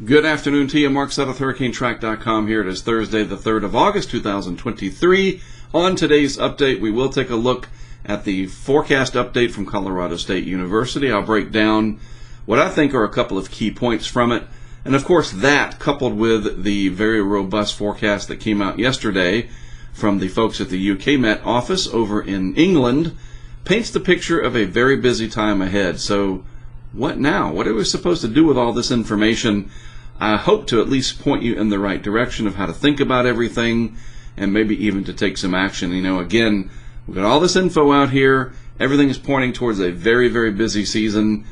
Good afternoon to you. Mark Sudduth, HurricaneTrack.com here. It is Thursday, the 3rd of August, 2023. On today's update, we will take a look at the forecast update from Colorado State University. I'll break down what I think are a couple of key points from it. And of course, that coupled with the very robust forecast that came out yesterday from the folks at the UK Met office over in England paints the picture of a very busy time ahead. So what now? What are we supposed to do with all this information? I hope to at least point you in the right direction of how to think about everything and maybe even to take some action. You know, again, we've got all this info out here. Everything is pointing towards a very, very busy season,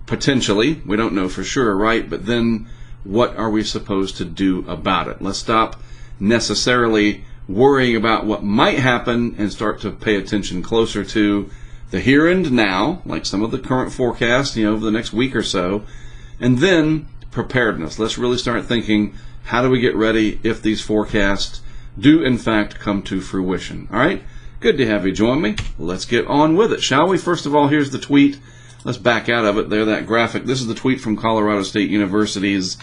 potentially. We don't know for sure, right? But then what are we supposed to do about it? Let's stop necessarily worrying about what might happen and start to pay attention closer to the here and now, like some of the current forecasts, over the next week or so, and then preparedness. Let's really start thinking, how do we get ready if these forecasts do in fact come to fruition? All right, good to have you join me. Let's get on with it, shall we? First of all, here's the tweet. Let's back out of it there, that graphic. This is the tweet from Colorado State University's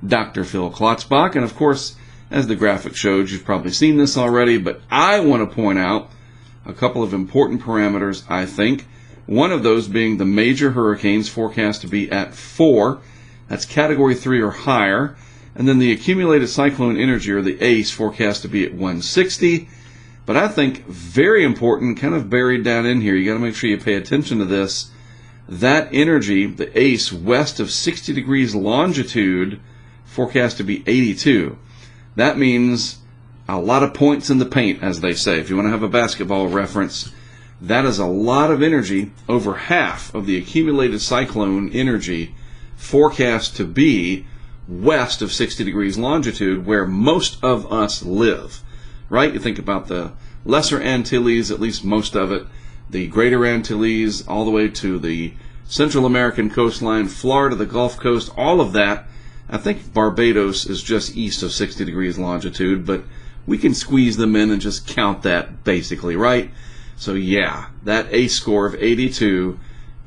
Dr. Phil Klotzbach, and of course, as the graphic showed, you've probably seen this already, but I want to point out a couple of important parameters, I think. One of those being the major hurricanes forecast to be at 4. That's Category 3 or higher. And then the accumulated cyclone energy, or the ACE, forecast to be at 160. But I think very important, kind of buried down in here, you got to make sure you pay attention to this. That energy, the ACE, west of 60 degrees longitude, forecast to be 82. That means a lot of points in the paint, as they say. If you want to have a basketball reference, that is a lot of energy. Over half of the accumulated cyclone energy forecast to be west of 60 degrees longitude, where most of us live, right? You think about the Lesser Antilles, at least most of it, the Greater Antilles, all the way to the Central American coastline, Florida, the Gulf Coast, all of that. I think Barbados is just east of 60 degrees longitude, but we can squeeze them in and just count that basically, right? So yeah, that ACE score of 82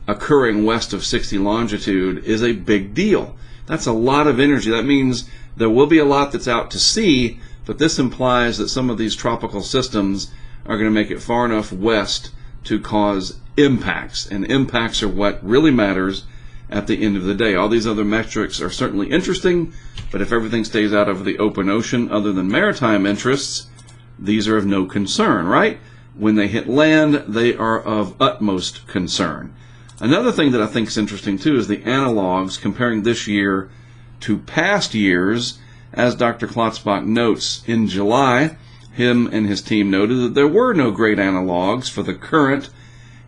occurring west of 60 longitude is a big deal. That's a lot of energy. That means there will be a lot that's out to sea, but this implies that some of these tropical systems are going to make it far enough west to cause impacts, and impacts are what really matters at the end of the day. All these other metrics are certainly interesting, but if everything stays out of the open ocean other than maritime interests, these are of no concern, right? When they hit land, they are of utmost concern. Another thing that I think is interesting too is the analogs comparing this year to past years. As Dr. Klotzbach notes, in July, him and his team noted that there were no great analogs for the current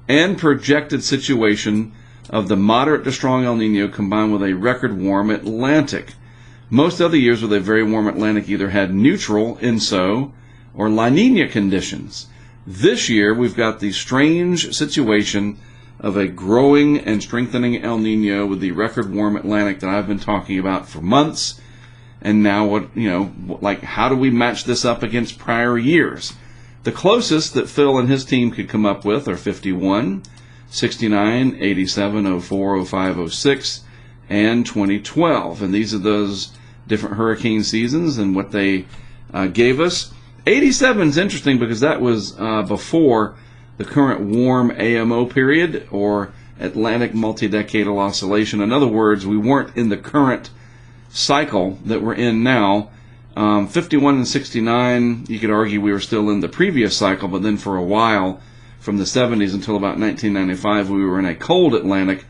and projected situation of the moderate to strong El Nino combined with a record warm Atlantic. Most other years with a very warm Atlantic either had neutral, INSO, or La Nina conditions. This year, we've got the strange situation of a growing and strengthening El Nino with the record warm Atlantic that I've been talking about for months. And now, how do we match this up against prior years? The closest that Phil and his team could come up with are 51, 69, 87, 04, 05, 06, and 2012. And these are those different hurricane seasons and what they gave us. 87 is interesting because that was before the current warm AMO period, or Atlantic multi-decadal oscillation. In other words, we weren't in the current cycle that we're in now. 51 and 69, you could argue we were still in the previous cycle, but then for a while, from the 70s until about 1995, we were in a cold Atlantic.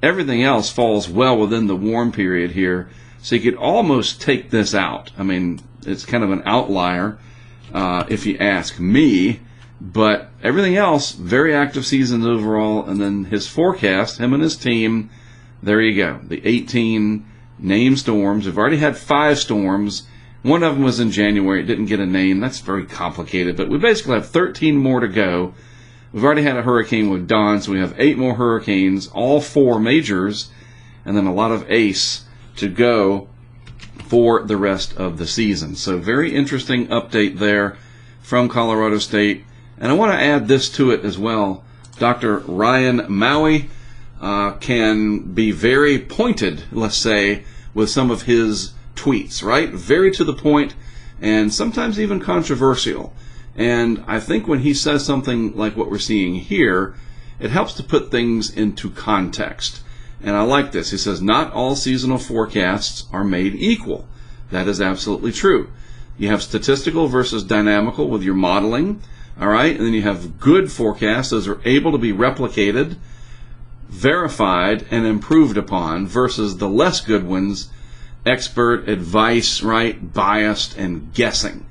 Everything else falls well within the warm period here, so you could almost take this out. I mean, it's kind of an outlier, if you ask me, but everything else, very active seasons overall. And then his forecast, him and his team, there you go, the 18 named storms. We've already had 5 storms. One of them was in January. It didn't get a name. That's very complicated, but we basically have 13 more to go. We've already had a hurricane with Don, so we have 8 more hurricanes, all 4 majors, and then a lot of ACE to go for the rest of the season. So very interesting update there from Colorado State. And I want to add this to it as well. Dr. Ryan Maui can be very pointed, let's say, with some of his tweets, right? Very to the point and sometimes even controversial. And I think when he says something like what we're seeing here, it helps to put things into context. And I like this. He says, not all seasonal forecasts are made equal. That is absolutely true. You have statistical versus dynamical with your modeling, all right? And then you have good forecasts. Those are able to be replicated, verified, and improved upon, versus the less good ones, expert advice, right, biased, and guessing.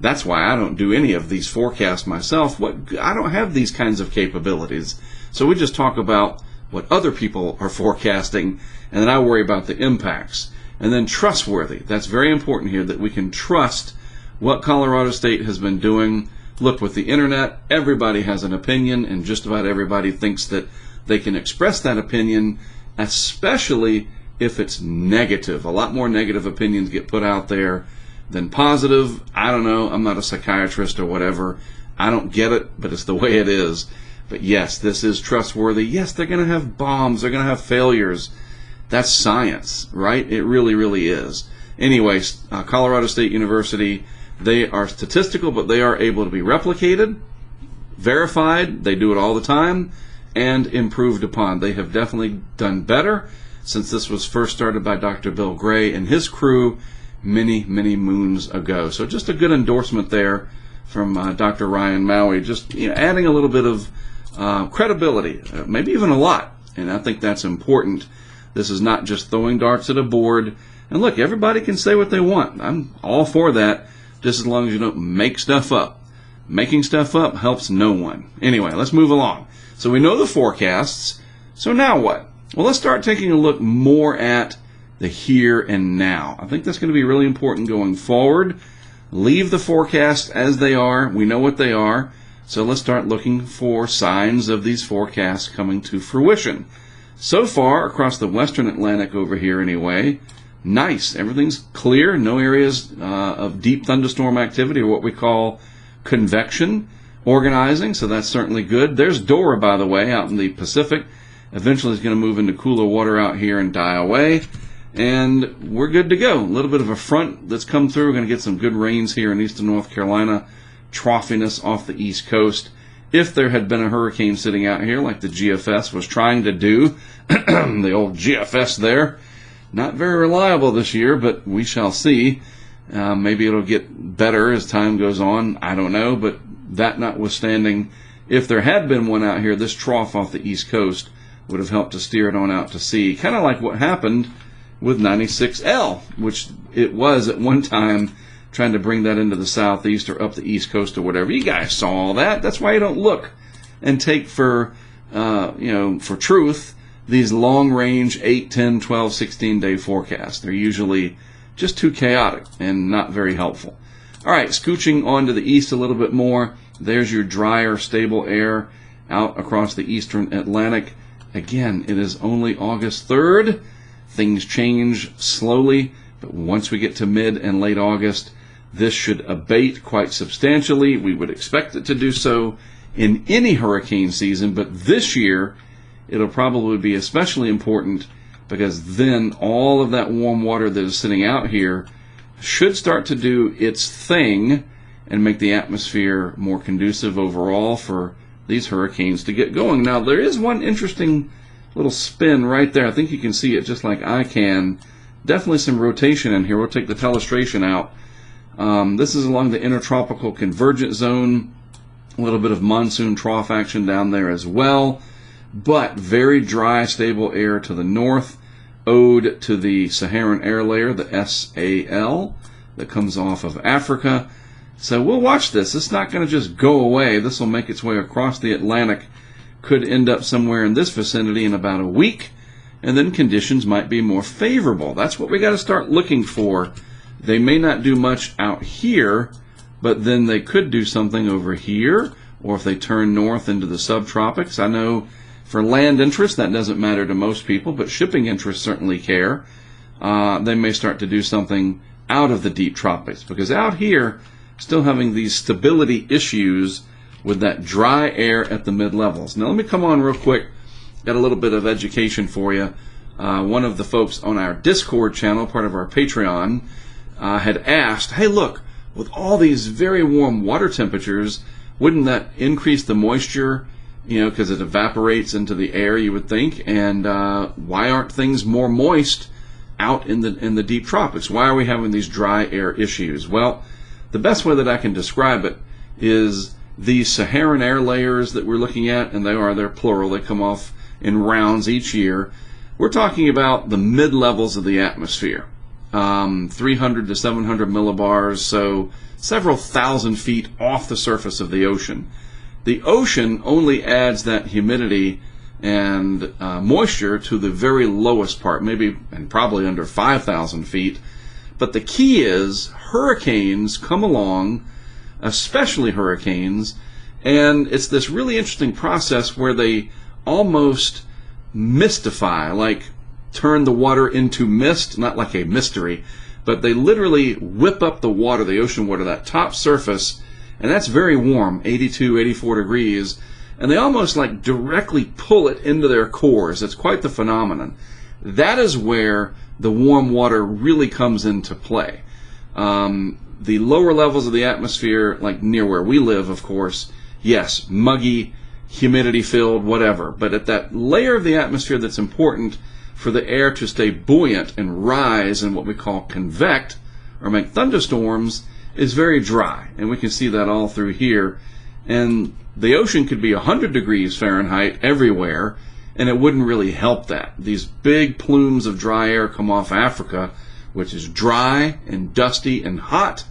That's why I don't do any of these forecasts myself. I don't have these kinds of capabilities. So we just talk about what other people are forecasting, and then I worry about the impacts. And then trustworthy. That's very important here, that we can trust what Colorado State has been doing. Look, with the internet, everybody has an opinion, and just about everybody thinks that they can express that opinion, especially if it's negative. A lot more negative opinions get put out there than positive. I don't know. I'm not a psychiatrist or whatever. I don't get it, but it's the way it is. But yes, this is trustworthy. Yes, they're going to have bombs. They're going to have failures. That's science, right? It really, really is. Anyways, Colorado State University, they are statistical, but they are able to be replicated, verified. They do it all the time, and improved upon. They have definitely done better since this was first started by Dr. Bill Gray and his crew many, many moons ago. So just a good endorsement there from Dr. Ryan Maui, just adding a little bit of credibility, maybe even a lot. And I think that's important. This is not just throwing darts at a board. And look, everybody can say what they want. I'm all for that, just as long as you don't make stuff up. Making stuff up helps no one. Anyway, let's move along. So we know the forecasts. So now what? Well, let's start taking a look more at the here and now. I think that's going to be really important going forward. Leave the forecasts as they are. We know what they are. So let's start looking for signs of these forecasts coming to fruition. So far, across the western Atlantic over here anyway, nice. Everything's clear. No areas of deep thunderstorm activity, or what we call convection organizing. So that's certainly good. There's Dora, by the way, out in the Pacific. Eventually it's going to move into cooler water out here and die away. And we're good to go. A little bit of a front that's come through. We're going to get some good rains here in eastern North Carolina. Troughiness off the East Coast. If there had been a hurricane sitting out here like the GFS was trying to do, the old GFS there, not very reliable this year, but we shall see. Maybe it'll get better as time goes on. I don't know, but that notwithstanding, if there had been one out here, this trough off the East Coast would have helped to steer it on out to sea. Kind of like what happened with 96L, which it was at one time, trying to bring that into the southeast or up the East Coast or whatever. You guys saw all that. That's why you don't look and take for truth these long-range 8, 10, 12, 16-day forecasts. They're usually just too chaotic and not very helpful. All right, scooching on to the east a little bit more. There's your drier, stable air out across the eastern Atlantic. Again, it is only August 3rd. Things change slowly, but once we get to mid and late August, this should abate quite substantially. We would expect it to do so in any hurricane season, but this year it'll probably be especially important because then all of that warm water that is sitting out here should start to do its thing and make the atmosphere more conducive overall for these hurricanes to get going. Now, there is one interesting little spin right there. I think you can see it just like I can. Definitely some rotation in here. We'll take the telestration out. This is along the intertropical convergence zone. A little bit of monsoon trough action down there as well. But very dry, stable air to the north. Ode to the Saharan air layer, the SAL, that comes off of Africa. So we'll watch this. It's not going to just go away. This will make its way across the Atlantic. Could end up somewhere in this vicinity in about a week. And then conditions might be more favorable. That's what we got to start looking for. They may not do much out here, but then they could do something over here, or if they turn north into the subtropics. I know for land interests that doesn't matter to most people, but shipping interests certainly care. They may start to do something out of the deep tropics, because out here, still having these stability issues with that dry air at the mid-levels. Now let me come on real quick, got a little bit of education for you One of the folks on our Discord channel, part of our Patreon, had asked, hey, look, with all these very warm water temperatures, wouldn't that increase the moisture, because it evaporates into the air, you would think, and why aren't things more moist out in the deep tropics? Why are we having these dry air issues? Well, the best way that I can describe it is these Saharan air layers that we're looking at, and they're plural, they come off in rounds each year. We're talking about the mid-levels of the atmosphere, 300 to 700 millibars, so several thousand feet off the surface of the ocean. The ocean only adds that humidity and moisture to the very lowest part, maybe and probably under 5,000 feet. But the key is hurricanes come along, especially hurricanes, and it's this really interesting process where they almost mystify, like turn the water into mist, not like a mystery, but they literally whip up the water, the ocean water, that top surface, and that's very warm, 82, 84 degrees, and they almost like directly pull it into their cores. It's quite the phenomenon. That is where the warm water really comes into play. The lower levels of the atmosphere, like near where we live, of course, yes, muggy, humidity-filled, whatever. But at that layer of the atmosphere that's important for the air to stay buoyant and rise in what we call convect, or make thunderstorms, is very dry. And we can see that all through here. And the ocean could be 100 degrees Fahrenheit everywhere, and it wouldn't really help that. These big plumes of dry air come off Africa, which is dry and dusty and hot,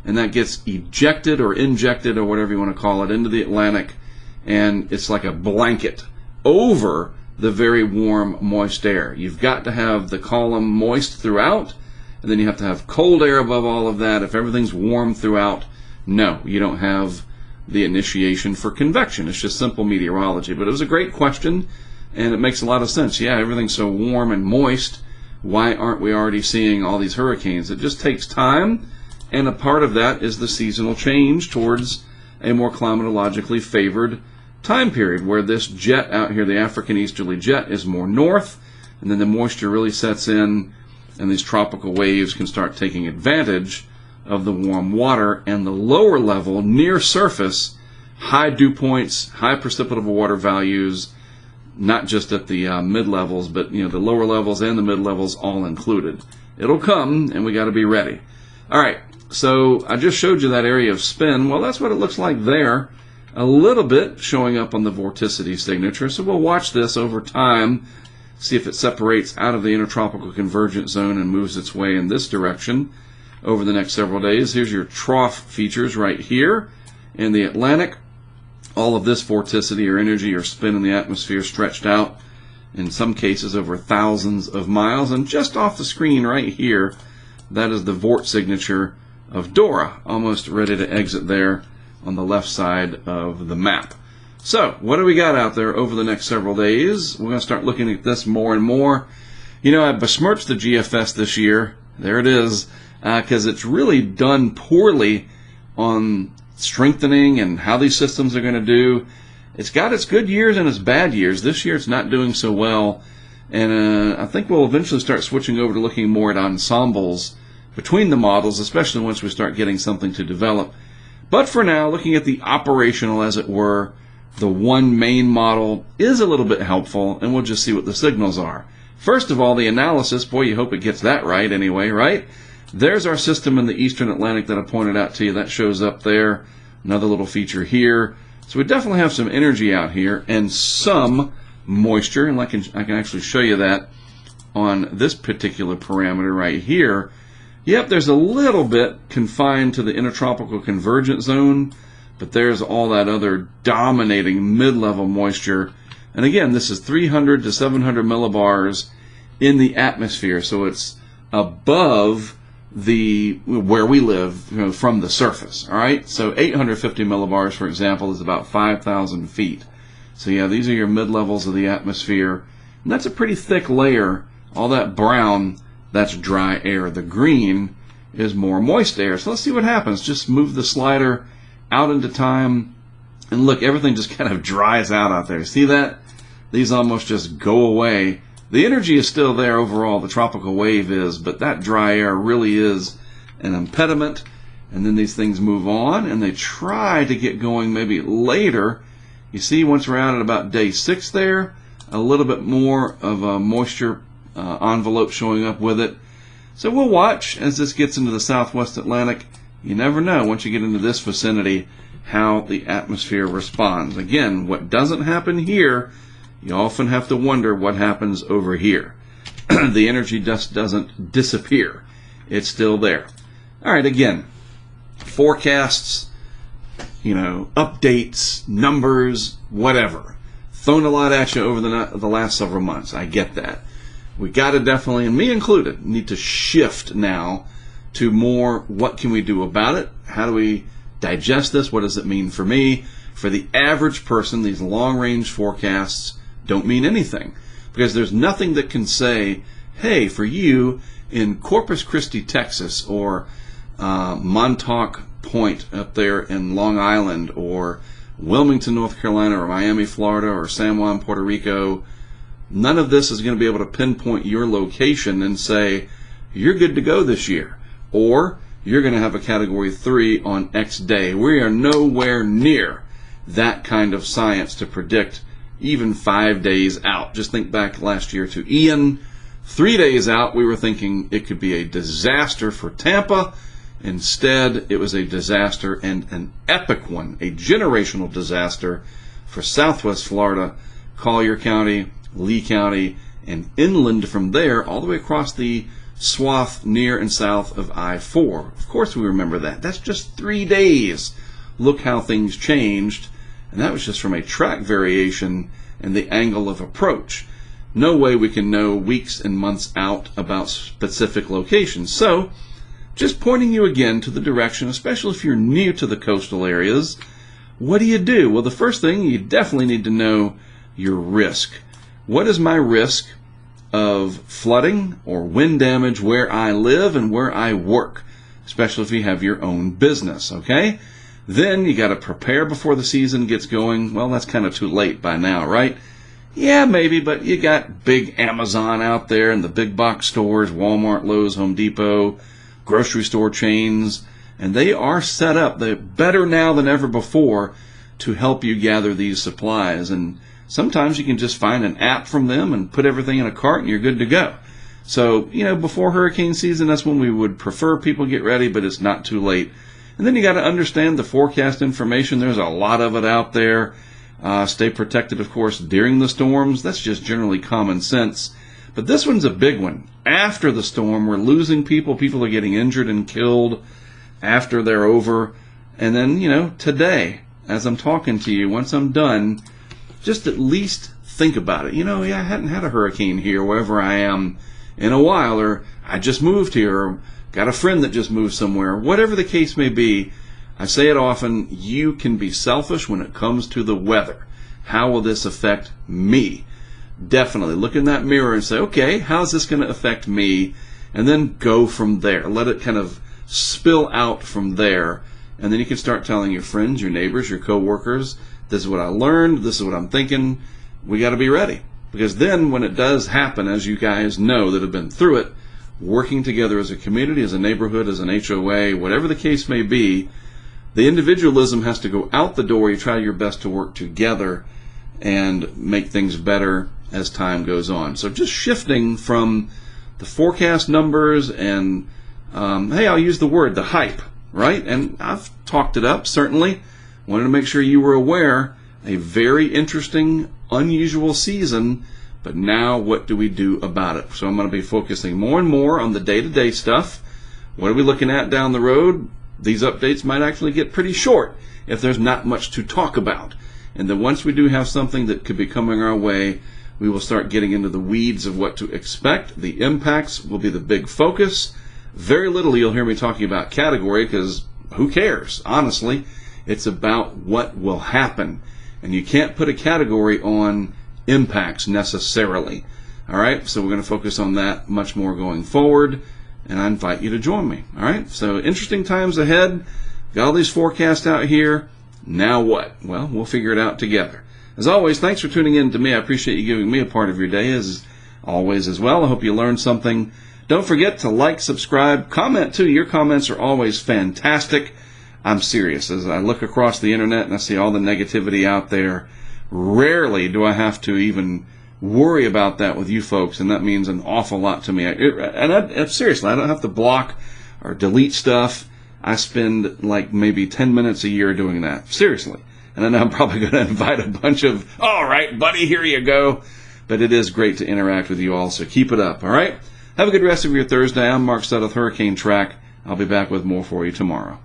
and that gets ejected or injected or whatever you want to call it into the Atlantic, and it's like a blanket over the very warm, moist air. You've got to have the column moist throughout, and then you have to have cold air above all of that. If everything's warm throughout, no, you don't have the initiation for convection. It's just simple meteorology. But it was a great question, and it makes a lot of sense. Yeah, everything's so warm and moist. Why aren't we already seeing all these hurricanes? It just takes time, and a part of that is the seasonal change towards a more climatologically favored time period where this jet out here, the African easterly jet, is more north, and then the moisture really sets in, and these tropical waves can start taking advantage of the warm water, and the lower level, near surface, high dew points, high precipitable water values, not just at the mid-levels, but the lower levels and the mid-levels all included. It'll come, and we got to be ready. All right, so I just showed you that area of spin. Well, that's what it looks like there. A little bit showing up on the vorticity signature. So we'll watch this over time, see if it separates out of the intertropical convergence zone and moves its way in this direction over the next several days. Here's your trough features right here in the Atlantic. All of this vorticity or energy or spin in the atmosphere stretched out in some cases over thousands of miles. And just off the screen right here, that is the vort signature of Dora, almost ready to exit there on the left side of the map. So, what do we got out there over the next several days? We're going to start looking at this more and more. I besmirched the GFS this year. There it is. Because it's really done poorly on strengthening and how these systems are going to do. It's got its good years and its bad years. This year it's not doing so well. And I think we'll eventually start switching over to looking more at ensembles between the models, especially once we start getting something to develop. But for now, looking at the operational, as it were, the one main model is a little bit helpful, and we'll just see what the signals are. First of all, the analysis, boy, you hope it gets that right anyway, right? There's our system in the eastern Atlantic that I pointed out to you. That shows up there. Another little feature here. So we definitely have some energy out here and some moisture, and I can actually show you that on this particular parameter right here. Yep, there's a little bit confined to the intertropical convergence zone, but there's all that other dominating mid-level moisture. And again, this is 300 to 700 millibars in the atmosphere, so it's above where we live, from the surface. All right, so 850 millibars, for example, is about 5,000 feet. So yeah, these are your mid-levels of the atmosphere, and that's a pretty thick layer. All that brown, that's dry air. The green is more moist air. So let's see what happens. Just move the slider out into time, and look, everything just kind of dries out there. See that? These almost just go away the energy is still there overall, the tropical wave is, but that dry air really is an impediment. And then these things move on, and they try to get going maybe later. You see, once we're out at about day 6 there, a little bit more of a moisture envelope showing up with it. So we'll watch as this gets into the southwest Atlantic. You never know, once you get into this vicinity, how the atmosphere responds. Again, what doesn't happen here, you often have to wonder what happens over here. The energy just doesn't disappear. It's still there. All right, again, forecasts, updates, numbers, whatever. Thrown a lot at you over the last several months. I get that. We got to definitely, and me included, need to shift now to more, what can we do about it? How do we digest this? What does it mean for me? For the average person, these long-range forecasts don't mean anything, because there's nothing that can say, hey, for you in Corpus Christi, Texas, or Montauk Point up there in Long Island, or Wilmington, North Carolina, or Miami, Florida, or San Juan, Puerto Rico, none of this is going to be able to pinpoint your location and say, you're good to go this year, or you're going to have a Category 3 on X day. We are nowhere near that kind of science to predict even 5 days out. Just think back last year to Ian. 3 days out, we were thinking it could be a disaster for Tampa. Instead, it was a disaster, and an epic one, a generational disaster for Southwest Florida, Collier County, Lee County, and inland from there, all the way across the swath near and south of I-4. Of course we remember that. That's just 3 days. Look how things changed, and that was just from a track variation and the angle of approach. No way we can know weeks and months out about specific locations. So, just pointing you again to the direction, especially if you're near to the coastal areas, what do you do? Well, the first thing, you definitely need to know your risk. What is my risk of flooding or wind damage where I live and where I work, especially if you have your own business, okay? Then you got to prepare before the season gets going. Well, that's kind of too late by now, right? Yeah, maybe, but you got big Amazon out there and the big box stores, Walmart, Lowe's, Home Depot, grocery store chains, and they are set up. They're better now than ever before to help you gather these supplies. And sometimes you can just find an app from them and put everything in a cart and you're good to go. So, before hurricane season, that's when we would prefer people get ready, but it's not too late. And then you got to understand the forecast information. There's a lot of it out there. Stay protected, of course, during the storms. That's just generally common sense. But this one's a big one. After the storm, we're losing people. People are getting injured and killed after they're over. And then, today, as I'm talking to you, once I'm done, just at least think about it. I hadn't had a hurricane here, wherever I am, in a while, or I just moved here, or got a friend that just moved somewhere. Whatever the case may be, I say it often, you can be selfish when it comes to the weather. How will this affect me? Definitely look in that mirror and say, okay, how's this going to affect me? And then go from there. Let it kind of spill out from there. And then you can start telling your friends, your neighbors, your coworkers, this is what I learned, this is what I'm thinking. We got to be ready. Because then when it does happen, as you guys know that have been through it, working together as a community, as a neighborhood, as an HOA, whatever the case may be, the individualism has to go out the door. You try your best to work together and make things better as time goes on. So just shifting from the forecast numbers and, hey, I'll use the word, the hype, right? And I've talked it up, certainly. Wanted to make sure you were aware. A very interesting, unusual season, but now what do we do about it? So I'm going to be focusing more and more on the day-to-day stuff. What are we looking at down the road? These updates might actually get pretty short if there's not much to talk about. And then once we do have something that could be coming our way, we will start getting into the weeds of what to expect. The impacts will be the big focus. Very little you'll hear me talking about category, because who cares? Honestly, it's about what will happen. And you can't put a category on impacts necessarily. All right, so we're going to focus on that much more going forward. And I invite you to join me. All right, so interesting times ahead. Got all these forecasts out here. Now what? Well, we'll figure it out together. As always, thanks for tuning in to me. I appreciate you giving me a part of your day as always as well. I hope you learned something. Don't forget to like, subscribe, comment too. Your comments are always fantastic. I'm serious. As I look across the internet and I see all the negativity out there, rarely do I have to even worry about that with you folks, and that means an awful lot to me. Seriously, I don't have to block or delete stuff. I spend like maybe 10 minutes a year doing that. Seriously. And I know I'm probably going to invite a bunch of, all right, buddy, here you go. But it is great to interact with you all, so keep it up, all right? Have a good rest of your Thursday. I'm Mark Stott with Hurricane Track. I'll be back with more for you tomorrow.